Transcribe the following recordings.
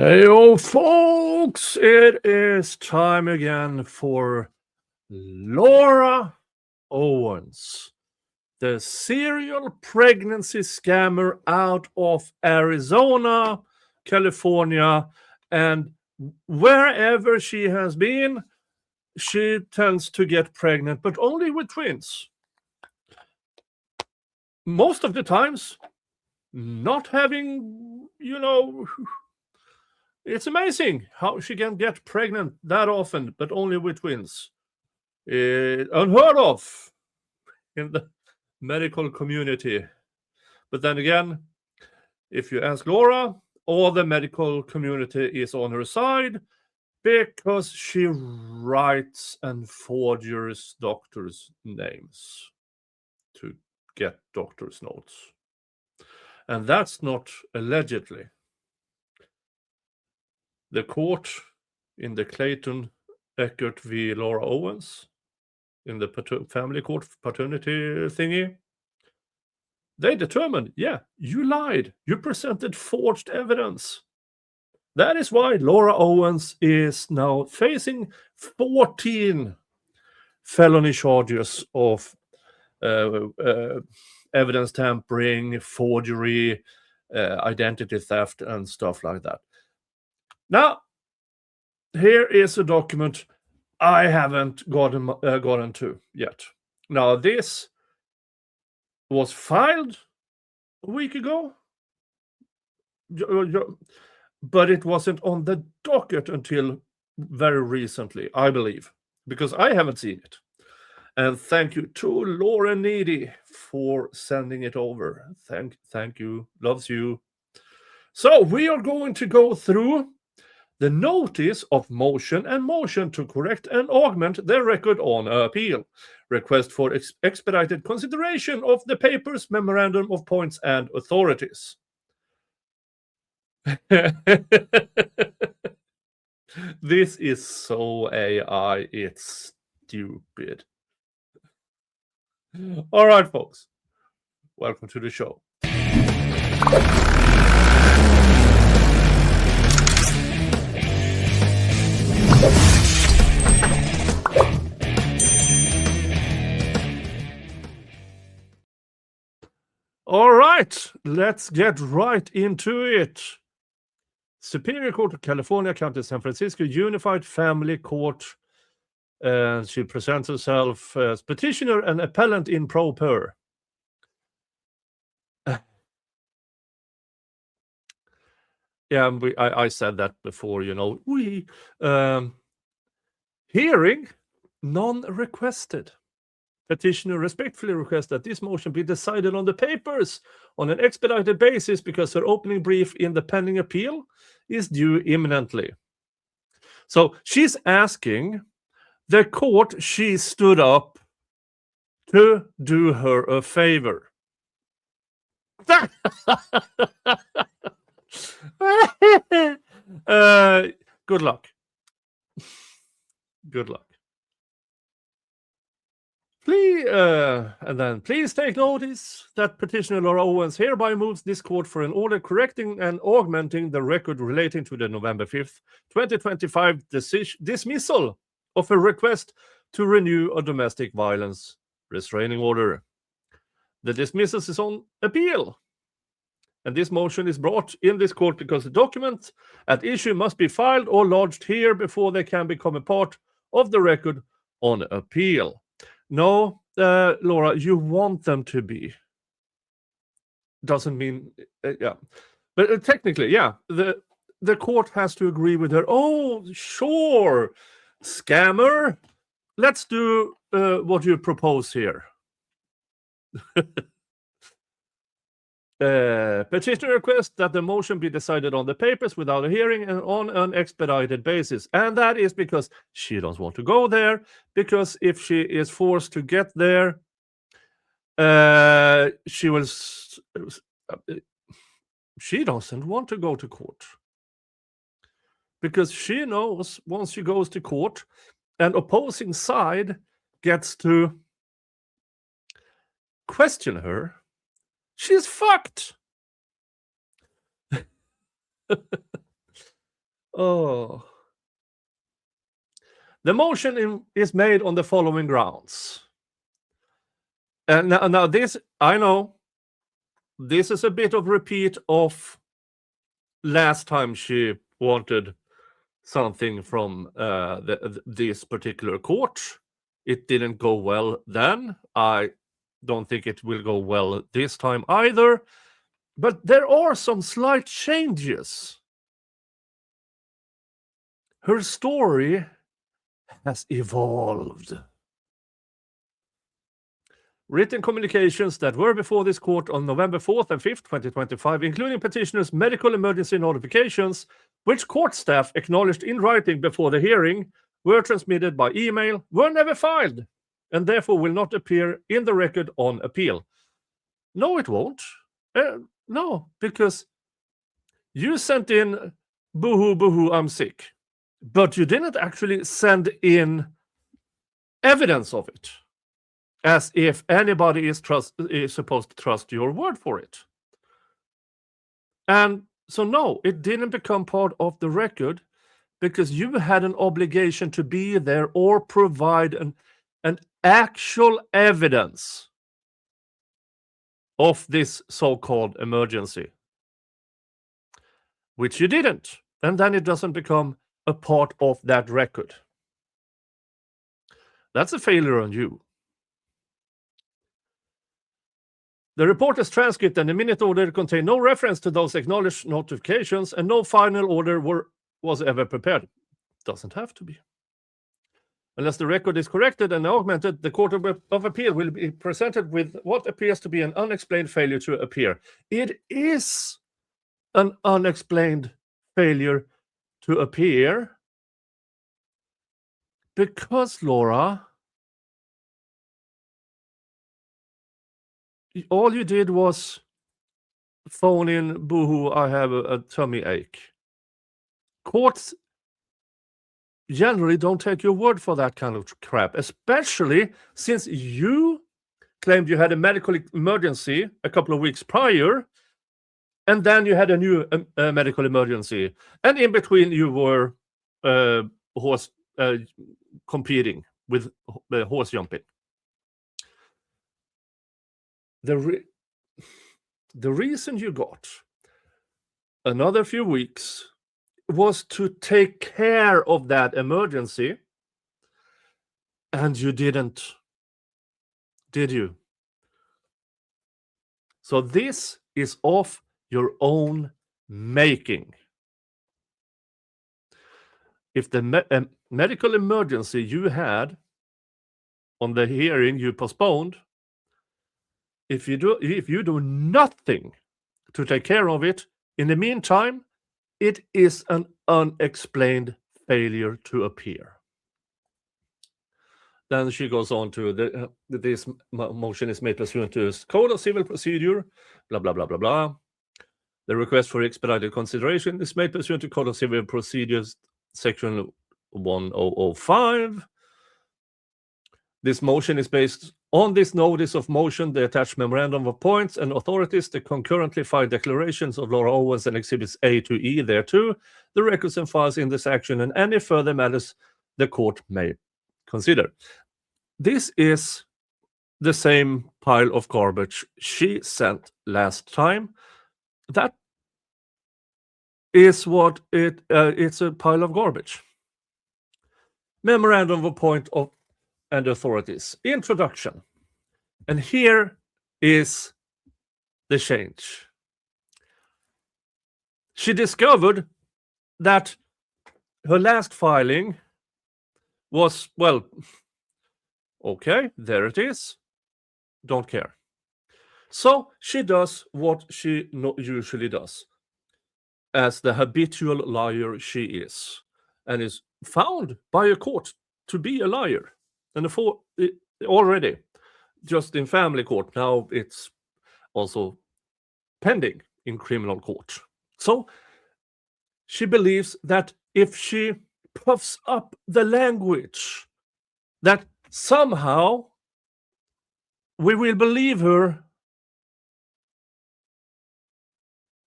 Hey, folks, it is time again for Laura Owens, the serial pregnancy scammer out of Arizona, California, and wherever she has been, she tends to get pregnant, but only with twins. Most of the times, not having, it's amazing how she can get pregnant that often, but only with twins. Unheard of in the medical community. But then again, if you ask Laura, all the medical community is on her side because she writes and forges doctors' names to get doctors' notes. And that's not allegedly. The court in the Clayton Eckert v. Laura Owens, in the family court paternity thingy, they determined, yeah, you lied. You presented forged evidence. That is why Laura Owens is now facing 14 felony charges of evidence tampering, forgery, identity theft, and stuff like that. Now, here is a document I haven't gotten to yet. Now, this was filed a week ago, but it wasn't on the docket until very recently, I believe, because I haven't seen it. And thank you to Laura Needy for sending it over. Thank you. Loves you. So we are going to go through the notice of motion and motion to correct and augment the record on appeal. Request for expedited consideration of the papers, memorandum of points and authorities. This is so AI, it's stupid. All right, folks. Welcome to the show. All right, let's get right into it. Superior Court of California, County San Francisco, Unified Family Court. She presents herself as petitioner and appellant in pro per. Yeah, I said that before, hearing non-requested. Petitioner respectfully requests that this motion be decided on the papers on an expedited basis because her opening brief in the pending appeal is due imminently. So she's asking the court she stood up to do her a favor. Good luck. Good luck. Please take notice that petitioner Laura Owens hereby moves this court for an order correcting and augmenting the record relating to the November 5th, 2025 dismissal of a request to renew a domestic violence restraining order. The dismissal is on appeal. And this motion is brought in this court because the document at issue must be filed or lodged here before they can become a part of the record on appeal. No, Laura, you want them to be. Doesn't mean, yeah. But technically, yeah, the court has to agree with her. Oh, sure, scammer. Let's do what you propose here. Petitioner requests that the motion be decided on the papers without a hearing and on an expedited basis. And that is because she doesn't want to go there, because if she is forced to get there, she doesn't want to go to court. Because she knows once she goes to court, an opposing side gets to question her, she's fucked. Oh. The motion is made on the following grounds. And now this, I know, this is a bit of repeat of last time she wanted something from this particular court. It didn't go well then. I don't think it will go well this time either. But there are some slight changes. Her story has evolved. Written communications that were before this court on November 4th and 5th, 2025, including petitioner's medical emergency notifications, which court staff acknowledged in writing before the hearing, were transmitted by email, were never filed, and therefore will not appear in the record on appeal. No, it won't. No, because you sent in, boohoo, boohoo, I'm sick. But you didn't actually send in evidence of it, as if anybody is supposed to trust your word for it. And so, no, it didn't become part of the record because you had an obligation to be there or provide an actual evidence of this so-called emergency, which you didn't. And then it doesn't become a part of that record. That's a failure on you. The reporter's transcript and the minute order contain no reference to those acknowledged notifications, and no final order was ever prepared. Doesn't have to be. Unless the record is corrected and augmented, the Court of Appeal will be presented with what appears to be an unexplained failure to appear. It is an unexplained failure to appear because, Laura, all you did was phone in, boohoo, I have a tummy ache. Courts generally don't take your word for that kind of crap, especially since you claimed you had a medical emergency a couple of weeks prior, and then you had a new medical emergency, and in between you were competing with horse jumping. The reason you got another few weeks was to take care of that emergency, and you didn't, did you? So this is of your own making. If the medical emergency you had on the hearing you postponed, if you do nothing to take care of it in the meantime, it is an unexplained failure to appear. Then she goes on to this motion is made pursuant to Code of Civil Procedure, blah, blah, blah, blah, blah. The request for expedited consideration is made pursuant to Code of Civil Procedures, Section 1005. This motion is based on this notice of motion, the attached memorandum of points and authorities, the concurrently filed declarations of Laura Owens and Exhibits A to E thereto, the records and files in this action, and any further matters the court may consider. This is the same pile of garbage she sent last time. That is what it's a pile of garbage. Memorandum of point of and authorities. Introduction. And here is the change. She discovered that her last filing was, well, okay, there it is. Don't care. So she does what she usually does, as the habitual liar she is, and is found by a court to be a liar. And already, just in family court, now it's also pending in criminal court. So she believes that if she puffs up the language, that somehow we will believe her.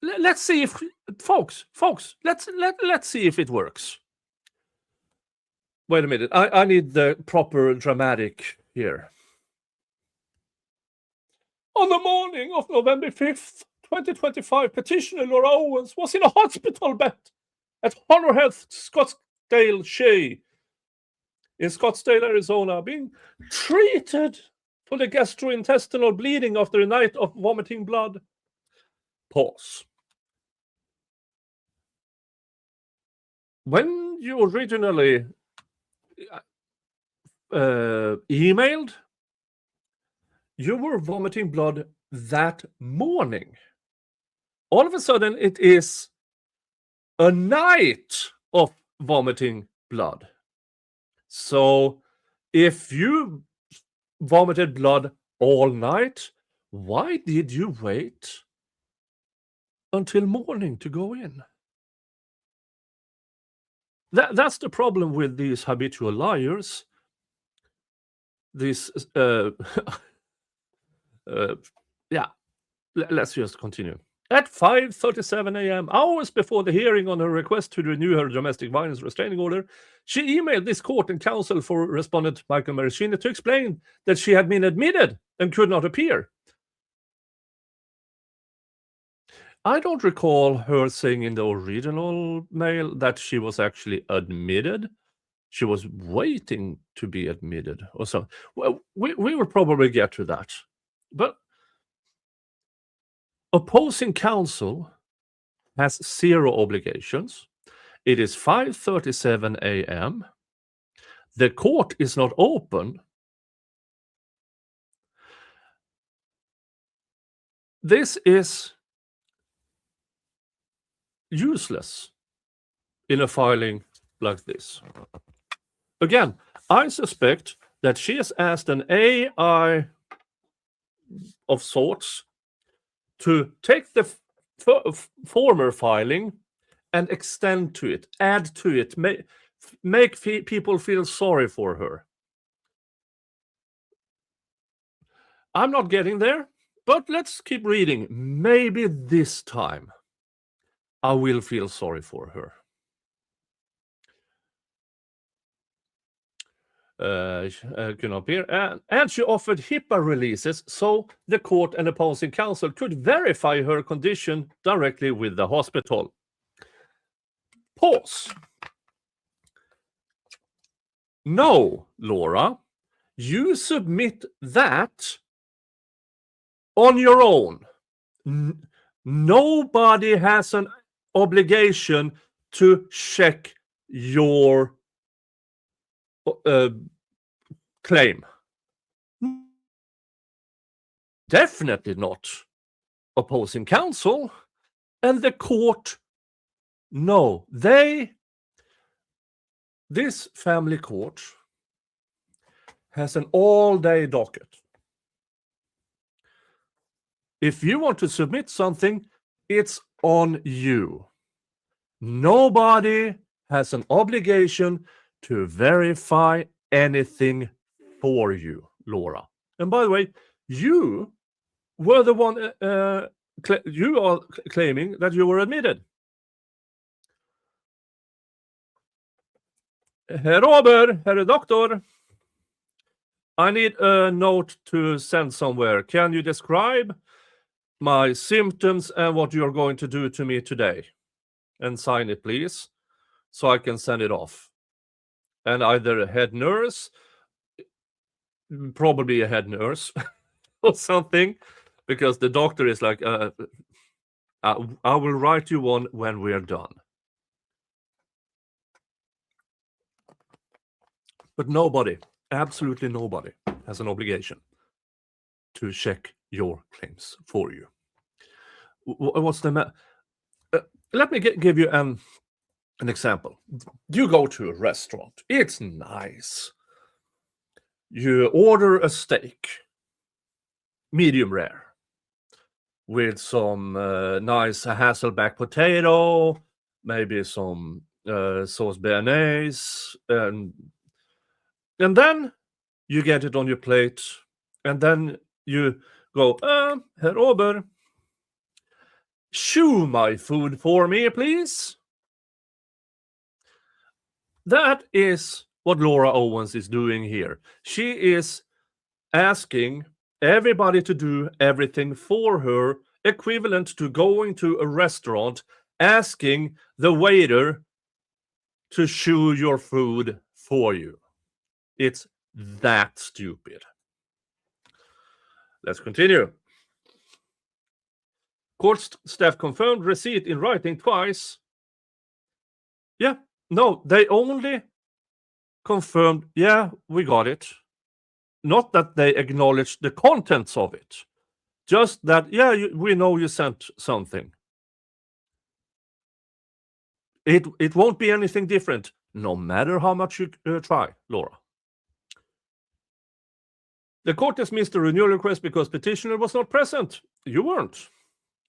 Let's see if folks, let's see if it works. Wait a minute. I need the proper dramatic here. On the morning of November 5th, 2025, petitioner Laura Owens was in a hospital bed at Honor Health Scottsdale Shea in Scottsdale, Arizona, being treated for the gastrointestinal bleeding after a night of vomiting blood. Pause. When you originally emailed, you were vomiting blood that morning. All of a sudden, it is a night of vomiting blood. So if you vomited blood all night, why did you wait until morning to go in? That's the problem with these habitual liars. These, yeah, let's just continue. At 5:37 a.m., hours before the hearing on her request to renew her domestic violence restraining order, she emailed this court and counsel for respondent Michael Maraschini to explain that she had been admitted and could not appear. I don't recall her saying in the original mail that she was actually admitted. She was waiting to be admitted or something. Well, we will probably get to that. But opposing counsel has zero obligations. It is 5:37 a.m. The court is not open. This is useless in a filing like this. Again, I suspect that she has asked an AI of sorts to take the former filing and extend to it, add to it, make people feel sorry for her. I'm not getting there, but let's keep reading. Maybe this time I will feel sorry for her. Can appear, and she offered HIPAA releases so the court and opposing counsel could verify her condition directly with the hospital. Pause. No, Laura, you submit that on your own. Nobody has an obligation to check your claim. Definitely not opposing counsel. And the court, no. This family court has an all-day docket. If you want to submit something, it's on you. Nobody has an obligation to verify anything for you, Laura. And by the way, you were the one, you are claiming that you were admitted. Herr Robert, Herr Doctor, I need a note to send somewhere. Can you describe my symptoms and what you're going to do to me today? And sign it, please, so I can send it off. And either a head nurse, probably a head nurse or something, because the doctor is like, I will write you one when we're done. But nobody, absolutely nobody, has an obligation to check your claims for you. What's the let me give you an example. You go to a restaurant. It's nice. You order a steak, medium rare, with some nice Hasselback potato, maybe some sauce béarnaise, and then you get it on your plate, and then you go, Herr Ober, Chew my food for me, please. That is what Laura Owens is doing here. She is asking everybody to do everything for her, equivalent to going to a restaurant, asking the waiter to chew your food for you. It's that stupid. Let's continue. Court staff confirmed receipt in writing twice. Yeah, no, they only confirmed, yeah, we got it. Not that they acknowledged the contents of it. Just that, yeah, we know you sent something. It won't be anything different, no matter how much you try, Laura. The court dismissed the renewal request because petitioner was not present. You weren't.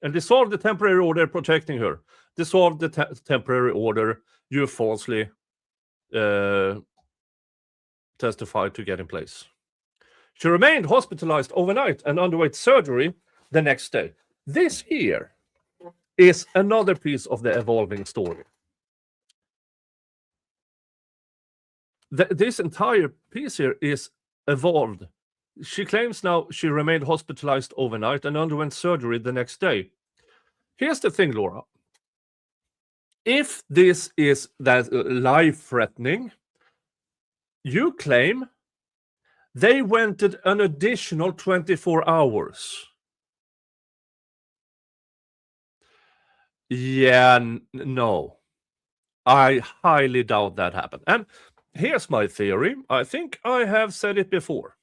And dissolved the temporary order protecting her. Dissolved the temporary order you falsely testified to get in place. She remained hospitalized overnight and underwent surgery the next day. This here is another piece of the evolving story. This entire piece here is evolved. She claims now she remained hospitalized overnight and underwent surgery the next day. Here's the thing, Laura. If this is that life-threatening, you claim they waited an additional 24 hours. Yeah, no. I highly doubt that happened. And here's my theory. I think I have said it before.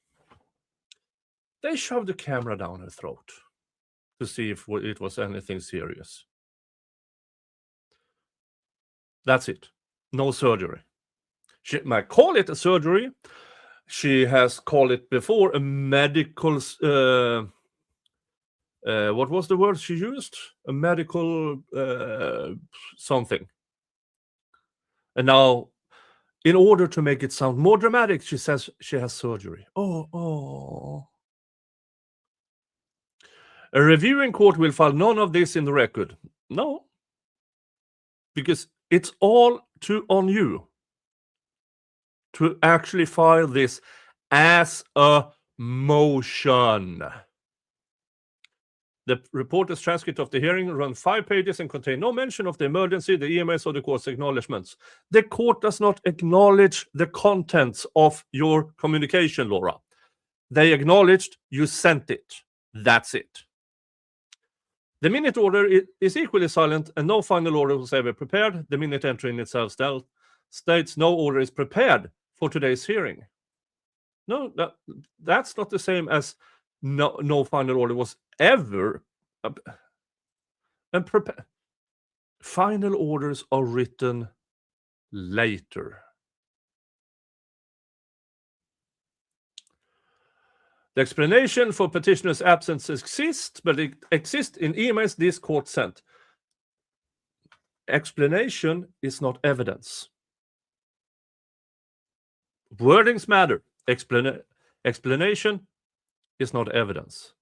They shoved the camera down her throat to see if it was anything serious. That's it. No surgery. She might call it a surgery. She has called it before a medical... what was the word she used? A medical something. And now, in order to make it sound more dramatic, she says she has surgery. Oh. A reviewing court will file none of this in the record. No. Because it's all on you to actually file this as a motion. The reporter's transcript of the hearing runs 5 pages and contains no mention of the emergency, the EMS, or the court's acknowledgements. The court does not acknowledge the contents of your communication, Laura. They acknowledged you sent it. That's it. The minute order is equally silent and no final order was ever prepared. The minute entry in itself states no order is prepared for today's hearing. No, that's not the same as no final order was ever and prepared. Final orders are written later. The explanation for petitioner's absence exists, but it exists in emails this court sent. Explanation is not evidence. Wordings matter. Explanation is not evidence.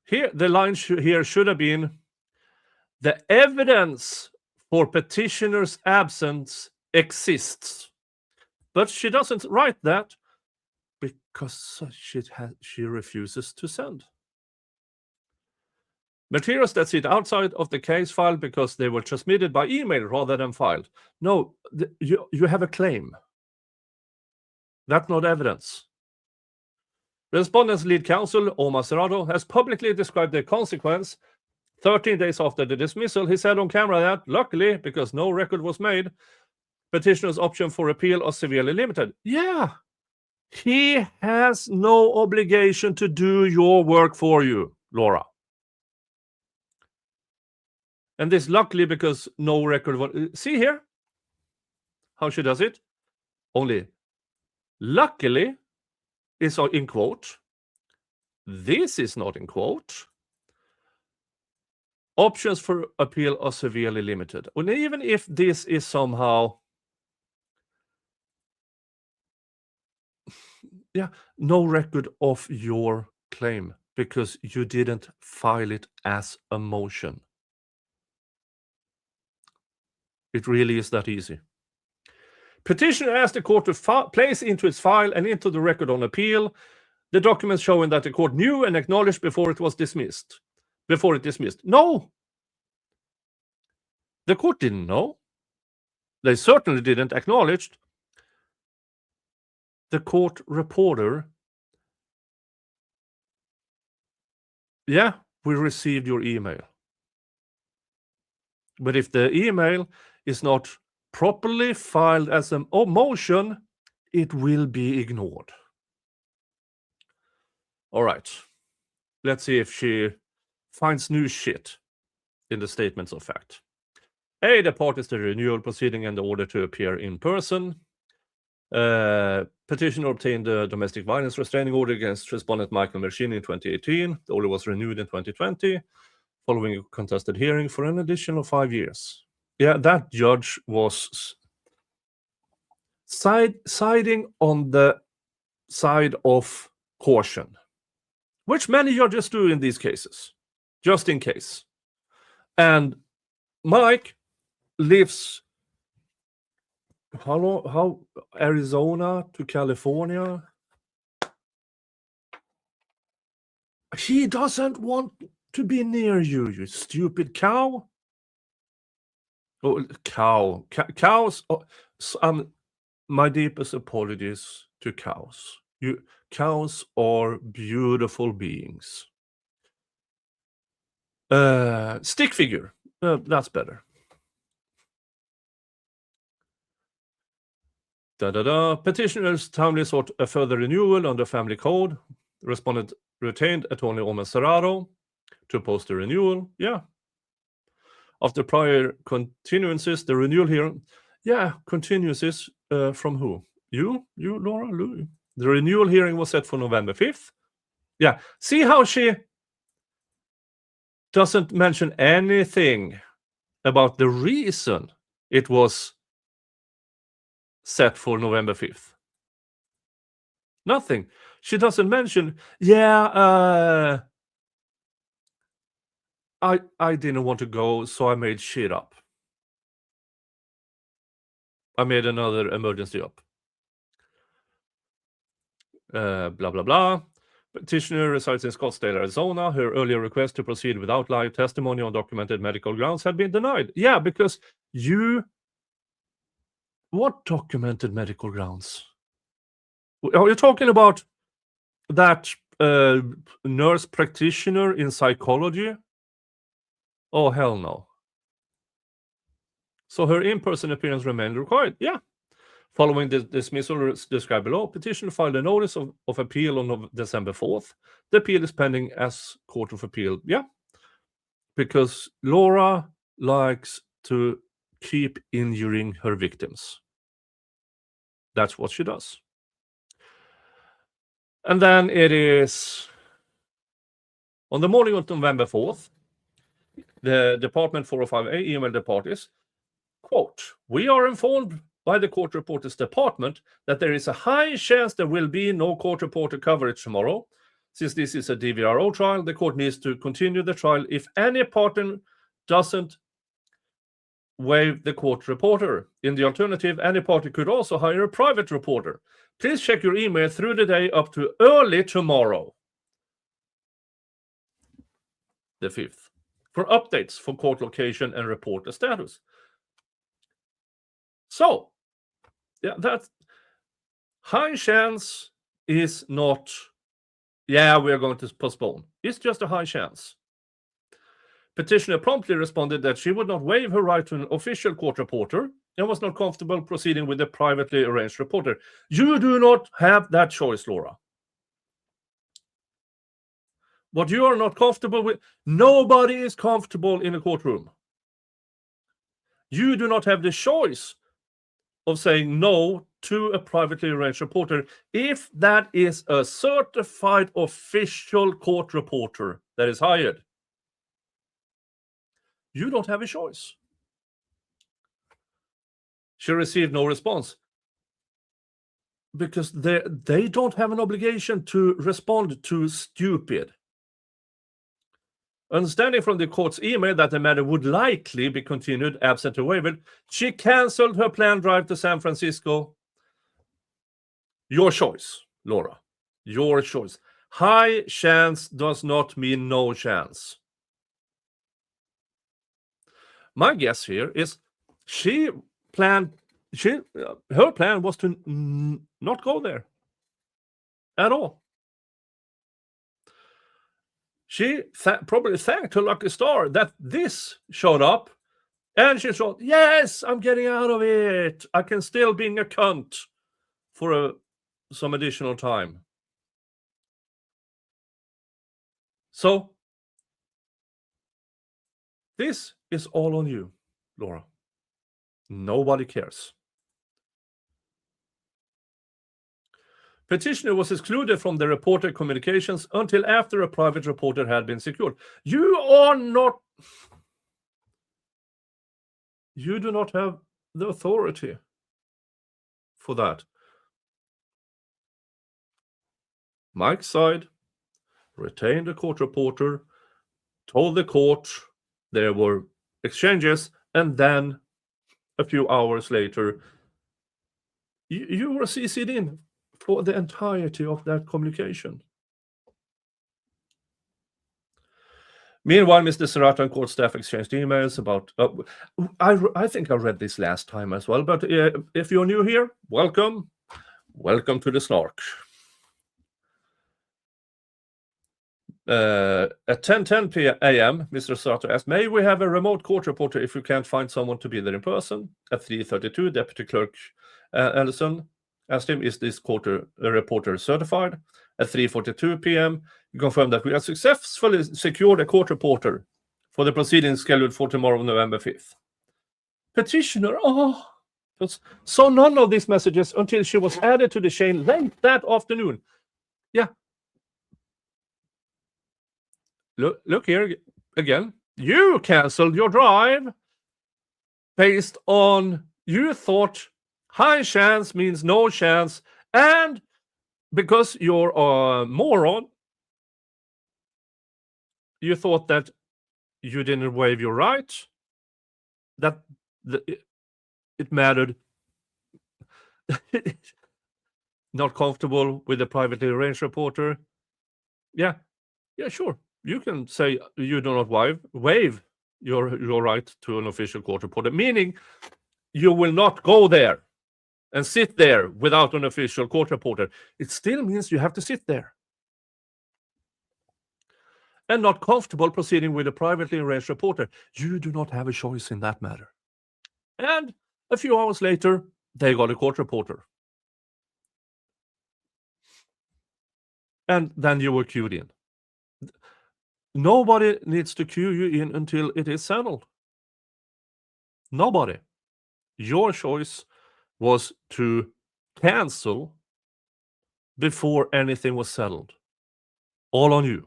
Here, the line here should have been, the evidence for petitioner's absence exists. But she doesn't write that because she refuses to send. Materials that sit outside of the case file because they were transmitted by email rather than filed. No, you have a claim. That's not evidence. Respondent's lead counsel, Owen Starow, has publicly described the consequence. 13 days after the dismissal, he said on camera that, luckily, because no record was made, petitioner's option for appeal are severely limited. Yeah, he has no obligation to do your work for you, Laura. And this luckily because no record... See here how she does it? Only luckily is in quote. This is not in quote. Options for appeal are severely limited. And even if this is somehow... no record of your claim, because you didn't file it as a motion. It really is that easy. Petitioner asked the court to place into its file and into the record on appeal the documents showing that the court knew and acknowledged before it dismissed. No! The court didn't know. They certainly didn't acknowledge. The court reporter, yeah, we received your email. But if the email is not properly filed as a motion, it will be ignored. All right. Let's see if she finds new shit in the statements of fact. A, the parties to the renewal proceeding and the order to appear in person. Petitioner obtained a domestic violence restraining order against respondent Michael Merchin in 2018. The order was renewed in 2020, following a contested hearing for an additional 5 years. Yeah, that judge was siding on the side of caution, which many judges do in these cases, just in case. And Mike lives how Arizona to California. He doesn't want to be near you, you stupid cow. Oh, cow. Cows. My deepest apologies to cows. Cows are beautiful beings. Stick figure. That's better. Petitioners timely sought a further renewal under family code. Respondent retained attorney Owen Starow to oppose the renewal. Yeah. After prior continuances, the renewal hearing. Yeah, continuances from who? You, Laura? The renewal hearing was set for November 5th. Yeah. See how she doesn't mention anything about the reason it was set for November 5th. Nothing. She doesn't mention, I didn't want to go, so I made shit up. I made another emergency up. Blah, blah, blah. Petitioner resides in Scottsdale, Arizona. Her earlier request to proceed without live testimony on documented medical grounds had been denied. Yeah, because what documented medical grounds? Are you talking about that nurse practitioner in psychology? Oh, hell no. So her in-person appearance remained required. Yeah. Following the dismissal described below, petitioner filed a notice of appeal on December 4th. The appeal is pending as Court of Appeal. Yeah. Because Laura likes to keep injuring her victims. That's what she does. And then it is on the morning of November 4th, the Department 405A emailed the parties, quote, "We are informed by the court reporter's department that there is a high chance there will be no court reporter coverage tomorrow. Since this is a DVRO trial, the court needs to continue the trial if any party doesn't waive the court reporter. In the alternative, any party could also hire a private reporter. Please check your email through the day up to early tomorrow, the 5th, for updates for court location and reporter status." So, yeah, that high chance is not, we're going to postpone. It's just a high chance. Petitioner promptly responded that she would not waive her right to an official court reporter and was not comfortable proceeding with a privately arranged reporter. You do not have that choice, Laura. What you are not comfortable with, nobody is comfortable in a courtroom. You do not have the choice of saying no to a privately arranged reporter if that is a certified official court reporter that is hired. You don't have a choice. She received no response because they don't have an obligation to respond to stupid. Understanding from the court's email that the matter would likely be continued absent a waiver, she cancelled her planned drive to San Francisco. Your choice, Laura. Your choice. High chance does not mean no chance. My guess here is her plan was to not go there at all. She probably thanked her lucky star that this showed up, and she thought, yes, I'm getting out of it. I can still be a cunt for some additional time. So, this is all on you, Laura. Nobody cares. Petitioner was excluded from the reporter communications until after a private reporter had been secured. You do not have the authority for that. Mike's side retained a court reporter, told the court there were exchanges, and then a few hours later, you were CC'd in for the entirety of that communication. Meanwhile, Mr. Serrato and court staff exchanged emails about... I think I read this last time as well, but if you're new here, welcome. Welcome to the Snark. At 10:10 a.m., Mr. Serrato asked, may we have a remote court reporter if you can't find someone to be there in person? At 3:32, Deputy Clerk Ellison asked him, is this reporter certified? At 3:42 p.m., he confirmed that we have successfully secured a court reporter for the proceedings scheduled for tomorrow, November 5th. Petitioner, so none of these messages until she was added to the chain late that afternoon. Yeah. Look here again. You canceled your drive based on you thought high chance means no chance, and because you're a moron, you thought that you didn't waive your right, that it mattered. Not comfortable with a privately arranged reporter. Yeah, sure. You can say you do not waive your right to an official court reporter, meaning you will not go there and sit there without an official court reporter. It still means you have to sit there. And not comfortable proceeding with a privately arranged reporter. You do not have a choice in that matter. And a few hours later, they got a court reporter. And then you were queued in. Nobody needs to queue you in until it is settled. Nobody. Your choice was to cancel before anything was settled. All on you.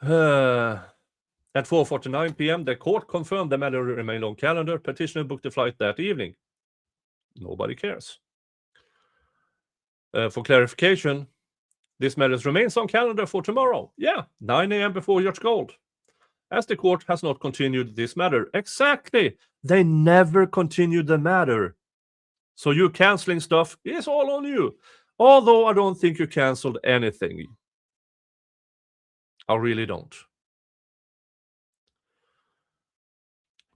At 4:49 p.m., the court confirmed the matter remained on calendar. Petitioner booked a flight that evening. Nobody cares. For clarification, this matter remains on calendar for tomorrow. 9 a.m. before Judge Gold. As the court has not continued this matter. Exactly. They never continued the matter. So you canceling stuff is all on you. Although I don't think you canceled anything. I really don't.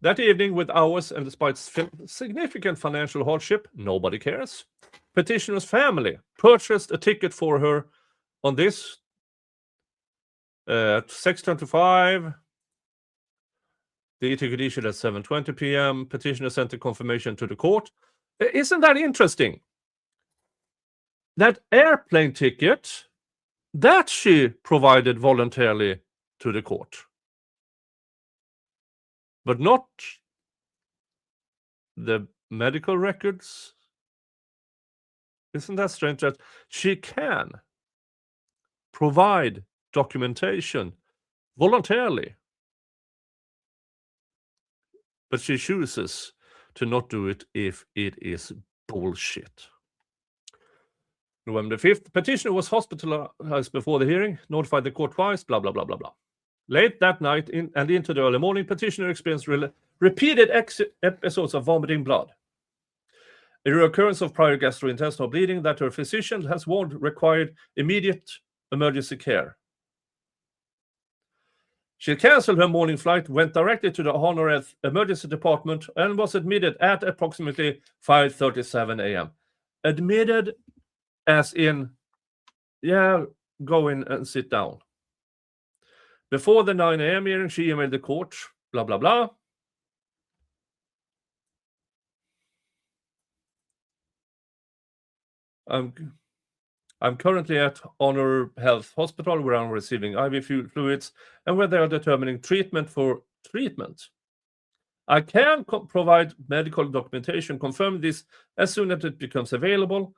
That evening, with hours and despite significant financial hardship, nobody cares. Petitioner's family purchased a ticket for her on this at 6:25. The ticket issued at 7:20 p.m. Petitioner sent a confirmation to the court. Isn't that interesting? That airplane ticket, that she provided voluntarily to the court. But not the medical records. Isn't that strange that she can provide documentation voluntarily, but she chooses to not do it if it is bullshit? November 5th, petitioner was hospitalized before the hearing, notified the court twice, blah, blah, blah, blah, blah. Late that night and into the early morning, petitioner experienced repeated episodes of vomiting blood. A reoccurrence of prior gastrointestinal bleeding that her physician has warned required immediate emergency care. She canceled her morning flight, went directly to the Honor emergency department, and was admitted at approximately 5:37 a.m. Admitted as in, yeah, go in and sit down. Before the 9 a.m. hearing, she emailed the court, blah, blah, blah. I'm currently at Honor Health Hospital where I'm receiving IV fluids and where they are determining treatment for treatment. I can provide medical documentation confirming this as soon as it becomes available,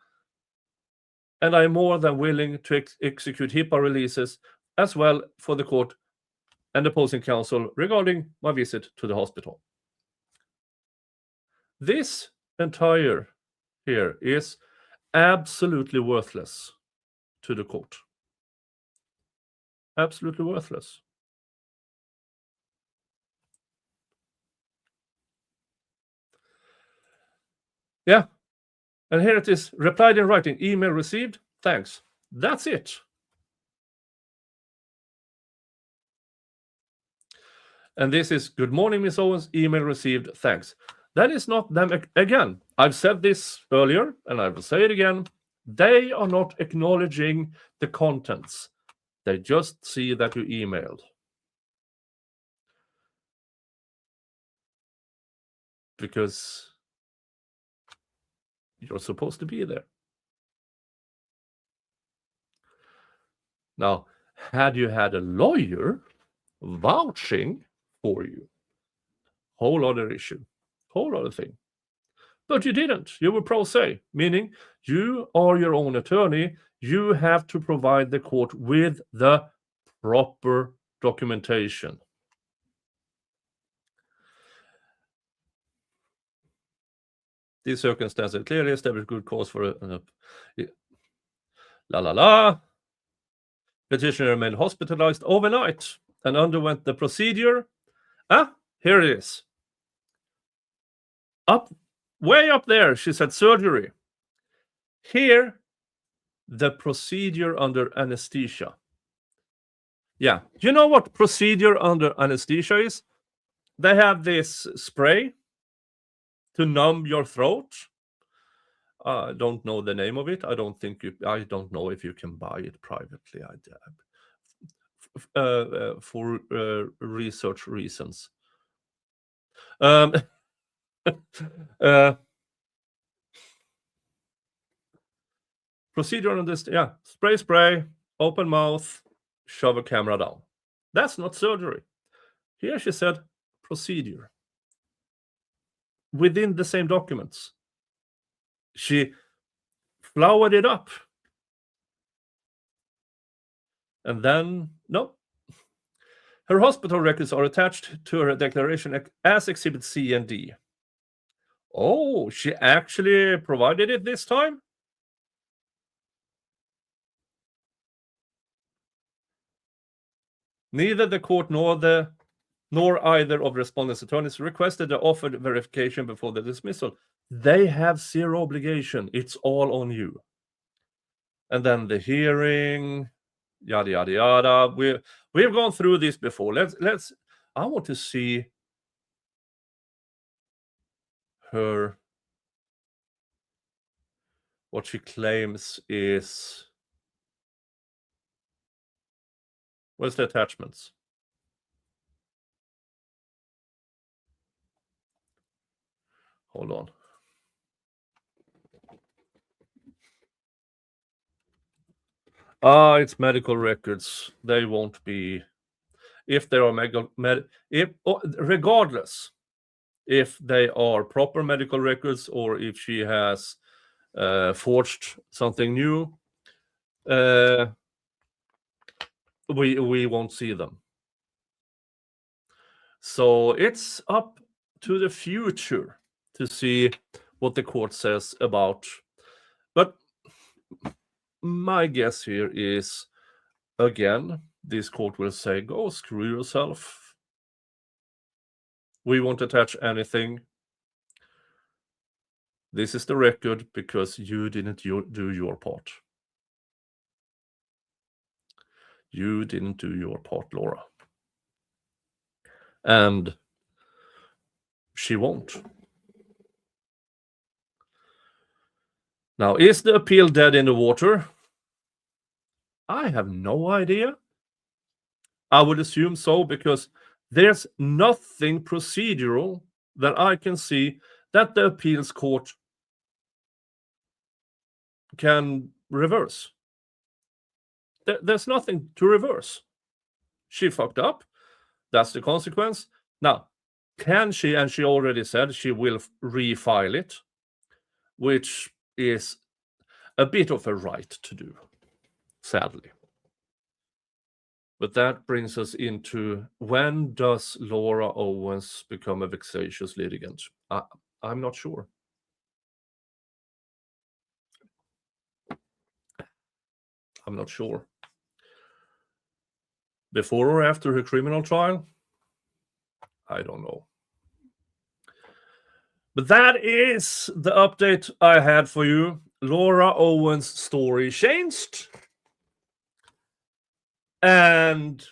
and I'm more than willing to execute HIPAA releases as well for the court and opposing counsel regarding my visit to the hospital. This entire here is absolutely worthless to the court. Absolutely worthless. Yeah. And here it is. Replied in writing. Email received. Thanks. That's it. And this is, good morning, Miss Owens. Email received. Thanks. That is not them. Again, I've said this earlier, and I will say it again. They are not acknowledging the contents. They just see that you emailed. Because you're supposed to be there. Now, had you had a lawyer vouching for you, whole other issue, whole other thing. But you didn't. You were pro se, meaning you are your own attorney. You have to provide the court with the proper documentation. These circumstances clearly establish good cause for Petitioner remained hospitalized overnight and underwent the procedure. Here it is. Way up there, she said surgery. Here, the procedure under anesthesia. Yeah, you know what procedure under anesthesia is? They have this spray to numb your throat. I don't know the name of it. I don't know if you can buy it privately. For research reasons. Procedure on this, yeah, spray, open mouth, shove a camera down. That's not surgery. Here she said procedure. Within the same documents. She flowered it up. And then, no. Her hospital records are attached to her declaration as Exhibit C and D. Oh, she actually provided it this time? Neither the court nor either of respondents' attorneys requested the offered verification before the dismissal. They have zero obligation. It's all on you. And then the hearing, yada yada yada. We've gone through this before. I want to see her, what she claims is, where's the attachments? Hold on. It's medical records. They won't be, if they are regardless, if they are proper medical records or if she has forged something new, we won't see them. So it's up to the future to see what the court says about. But my guess here is, again, this court will say, go screw yourself. We won't attach anything. This is the record because you didn't do your part. You didn't do your part, Laura. And she won't. Now, is the appeal dead in the water? I have no idea. I would assume so, because there's nothing procedural that I can see that the appeals court can reverse. There's nothing to reverse. She fucked up. That's the consequence. Now, can she, and she already said she will refile it, which is a bit of a right to do, sadly. But that brings us into, when does Laura Owens become a vexatious litigant? I'm not sure. I'm not sure. Before or after her criminal trial? I don't know. But that is the update I had for you. Laura Owens' story changed. And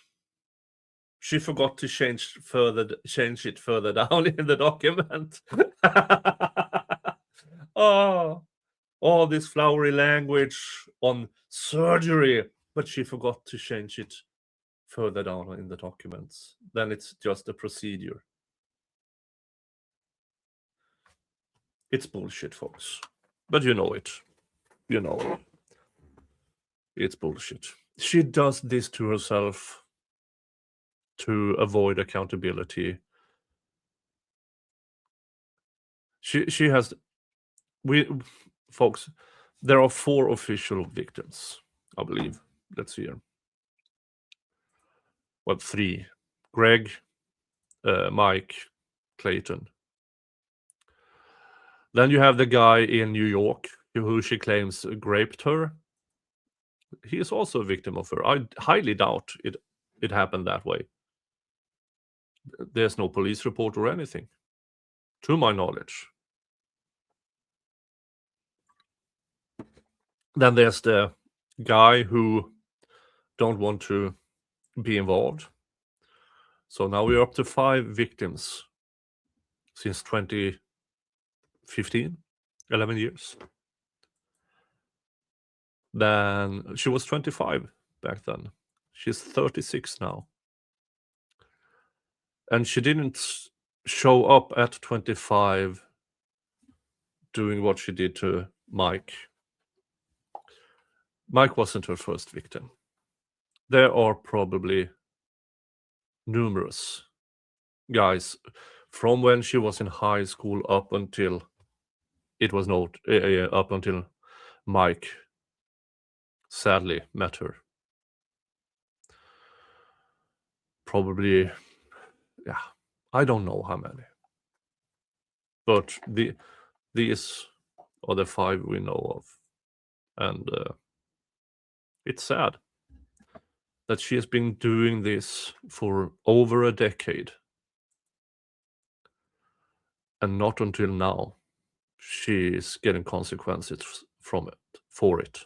she forgot to change it further down in the document. All this flowery language on surgery, but she forgot to change it further down in the documents. Then it's just a procedure. It's bullshit, folks. But you know it. You know it. It's bullshit. She does this to herself to avoid accountability. She has... Folks, there are 4 official victims, I believe. Let's see here. Well, 3. Greg, Mike, Clayton. Then you have the guy in New York who she claims raped her. He is also a victim of her. I highly doubt it happened that way. There's no police report or anything, to my knowledge. Then there's the guy who don't want to be involved. So now we're up to 5 victims since 2015, 11 years. Then she was 25 back then. She's 36 now. And she didn't show up at 25 doing what she did to Mike. Mike wasn't her first victim. There are probably numerous guys from when she was in high school up until up until Mike sadly met her. Probably, yeah, I don't know how many. But these are the 5 we know of. And it's sad that she has been doing this for over a decade. And not until now she is getting consequences for it.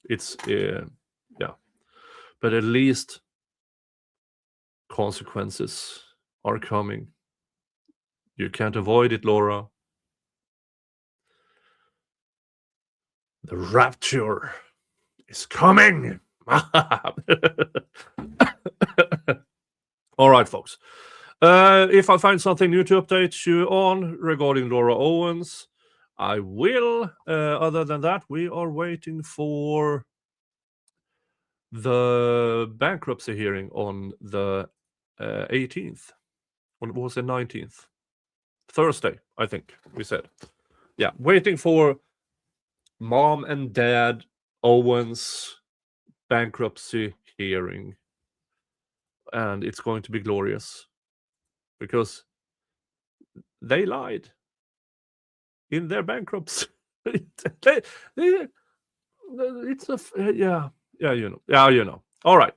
It's, yeah. But at least consequences are coming. You can't avoid it, Laura. The rapture is coming. All right, folks. If I find something new to update you on regarding Laura Owens, I will. Other than that, we are waiting for the bankruptcy hearing on the 18th. When was the 19th? Thursday, I think we said. Yeah, waiting for mom and dad Owens bankruptcy hearing. And it's going to be glorious. Because they lied in their bankruptcy. it's a yeah, you know. All right,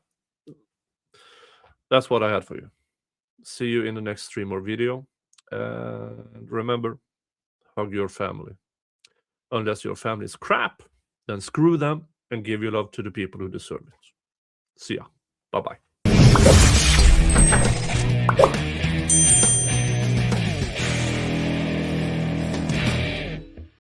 that's what I had for you. See you in the next stream or video, and remember, hug your family. Unless your family is crap, then screw them and give your love to the people who deserve it. See ya. Bye-bye.